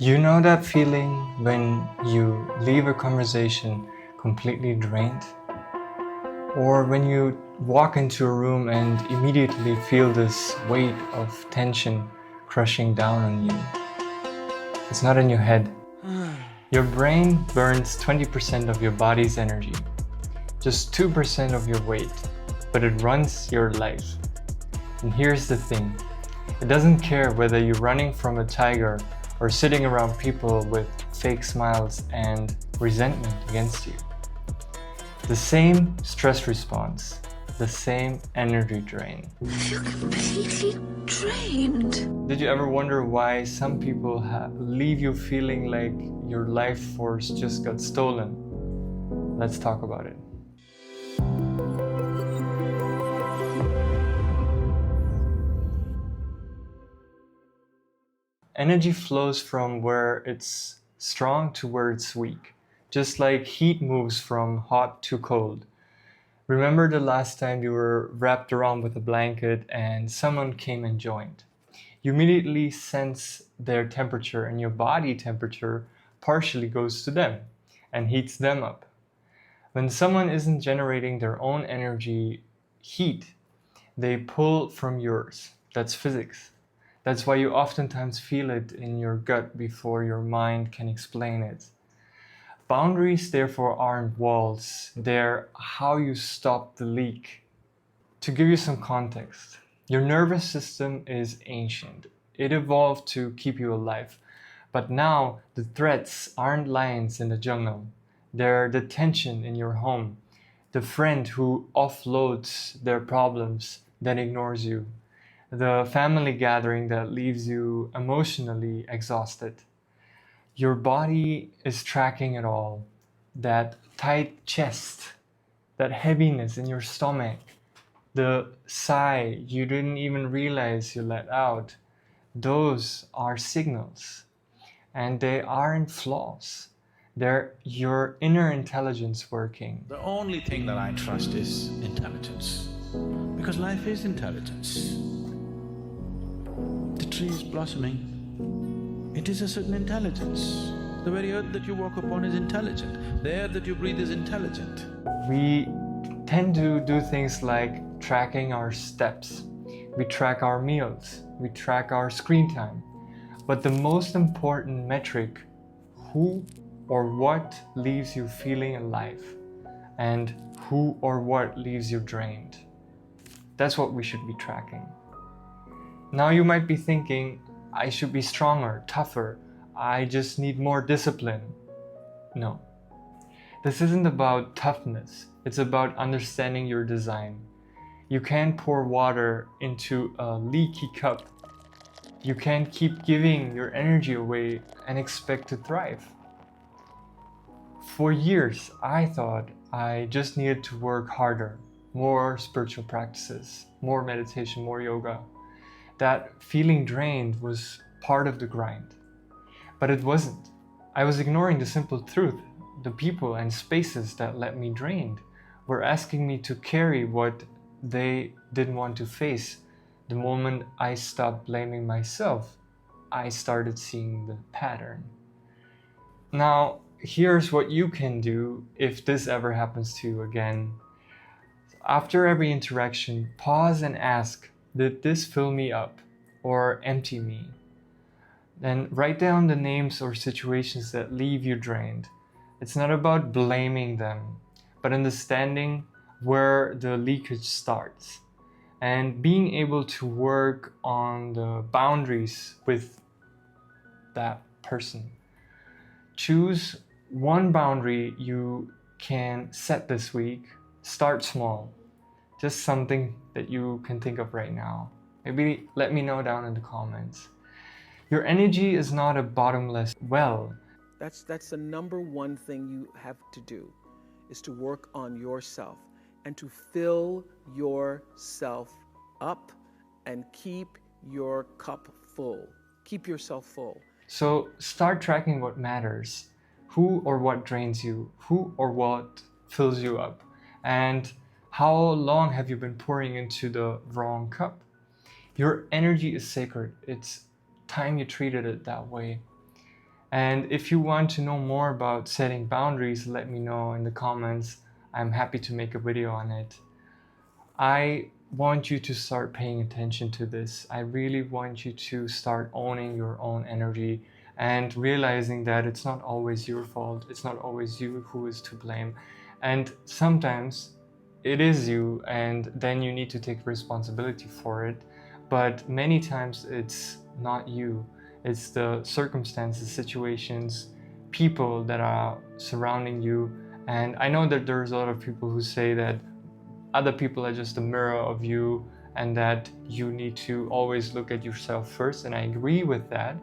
You know that feeling when you leave a conversation completely drained? Or when you walk into a room and immediately feel this weight of tension crushing down on you? It's not in your head. Your brain burns 20% of your body's energy, just 2% of your weight, but it runs your life. And here's the thing, it doesn't care whether you're running from a tiger or sitting around people with fake smiles and resentment against you. The same stress response, the same energy drain. I feel completely drained. Did you ever wonder why some people leave you feeling like your life force just got stolen? Let's talk about it. Energy flows from where it's strong to where it's weak, just like heat moves from hot to cold. Remember the last time you were wrapped around with a blanket and someone came and joined? You immediately sense their temperature, and your body temperature partially goes to them and heats them up. When someone isn't generating their own energy heat, they pull from yours. That's physics. That's why you oftentimes feel it in your gut before your mind can explain it. Boundaries, therefore, aren't walls, they're how you stop the leak. To give you some context, your nervous system is ancient. It evolved to keep you alive. But now, the threats aren't lions in the jungle. They're the tension in your home, the friend who offloads their problems, then ignores you, the family gathering that leaves you emotionally exhausted. Your body is tracking it all. That tight chest, that heaviness in your stomach, the sigh you didn't even realize you let out, those are signals. And they aren't flaws. They're your inner intelligence working. The only thing that I trust is intelligence, because life is intelligence. The tree is blossoming, it is a certain intelligence. The very earth that you walk upon is intelligent, the air that you breathe is intelligent. We tend to do things like tracking our steps, we track our meals, we track our screen time. But the most important metric, who or what leaves you feeling alive, and who or what leaves you drained. That's what we should be tracking. Now you might be thinking, I should be stronger, tougher, I just need more discipline. No. This isn't about toughness, it's about understanding your design. You can't pour water into a leaky cup. You can't keep giving your energy away and expect to thrive. For years, I thought I just needed to work harder, more spiritual practices, more meditation, more yoga. That feeling drained was part of the grind. But it wasn't. I was ignoring the simple truth. The people and spaces that let me drained were asking me to carry what they didn't want to face. The moment I stopped blaming myself, I started seeing the pattern. Now, here's what you can do if this ever happens to you again. After every interaction, pause and ask, did this fill me up or empty me? Then write down the names or situations that leave you drained. It's not about blaming them, but understanding where the leakage starts and being able to work on the boundaries with that person. Choose one boundary you can set this week. Start small. Just something that you can think of right now. Maybe let me know down in the comments. Your energy is not a bottomless well. That's the number one thing you have to do, is to work on yourself and to fill yourself up and keep your cup full. Keep yourself full. So start tracking what matters. Who or what drains you? Who or what fills you up? And how long have you been pouring into the wrong cup? Your energy is sacred. It's time you treated it that way. And if you want to know more about setting boundaries, let me know in the comments. I'm happy to make a video on it. I want you to start paying attention to this. I really want you to start owning your own energy and realizing that it's not always your fault. It's not always you who is to blame. And sometimes it is you, and then you need to take responsibility for it. But many times it's not you. It's the circumstances, situations, people that are surrounding you. And I know that there's a lot of people who say that other people are just a mirror of you and that you need to always look at yourself first. And I agree with that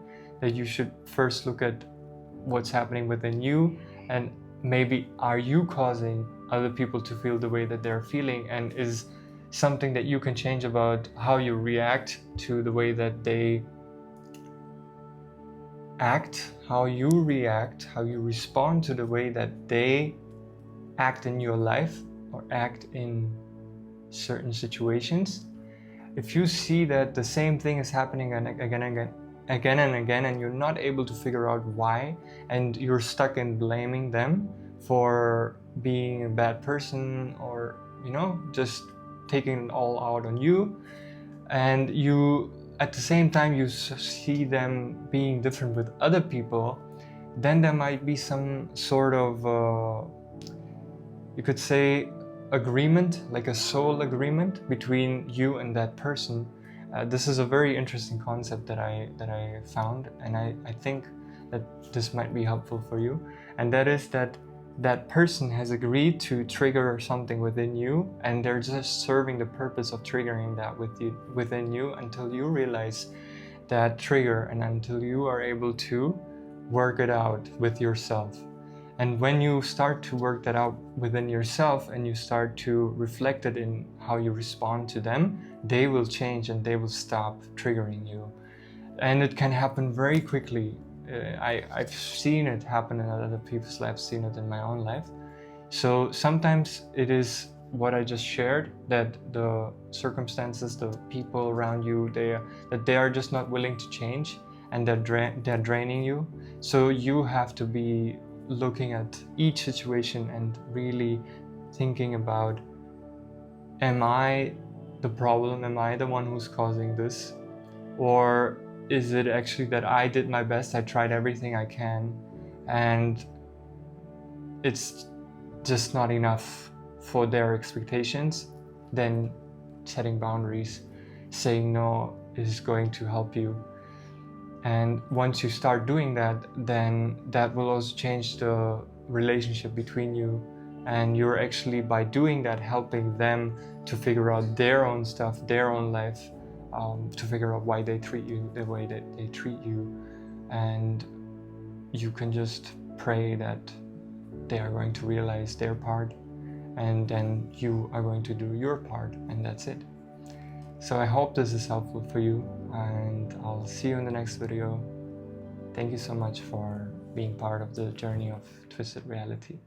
you should first look at what's happening within you, and maybe are you causing other people to feel the way that they're feeling, and is something that you can change about how you react to the way that they act, how you react, how you respond to the way that they act in your life or act in certain situations. If you see that the same thing is happening again and again, and you're not able to figure out why, and you're stuck in blaming them for being a bad person, or just taking it all out on you, and you at the same time you see them being different with other people, then there might be some sort of you could say agreement, like a soul agreement between you and that person. This is a very interesting concept that I found, and I think that this might be helpful for you. And that is that person has agreed to trigger something within you, and they're just serving the purpose of triggering that within you until you realize that trigger, and until you are able to work it out with yourself. And when you start to work that out within yourself and you start to reflect it in how you respond to them, they will change and they will stop triggering you. And it can happen very quickly. I've seen it happen in other people's lives, seen it in my own life. So sometimes it is what I just shared, that the circumstances, the people around you, they are just not willing to change, and they're draining you. So you have to be looking at each situation and really thinking about, am I the problem? Am I the one who's causing this? Or is it actually that I did my best, I tried everything I can, and it's just not enough for their expectations? Then setting boundaries, saying no is going to help you. And once you start doing that, then that will also change the relationship between you. And you're actually, by doing that, helping them to figure out their own stuff, their own life, to figure out why they treat you the way that they treat you. And you can just pray that they are going to realize their part, and then you are going to do your part, and that's it. So I hope this is helpful for you, and I'll see you in the next video. Thank you so much for being part of the journey of Twisted Reality.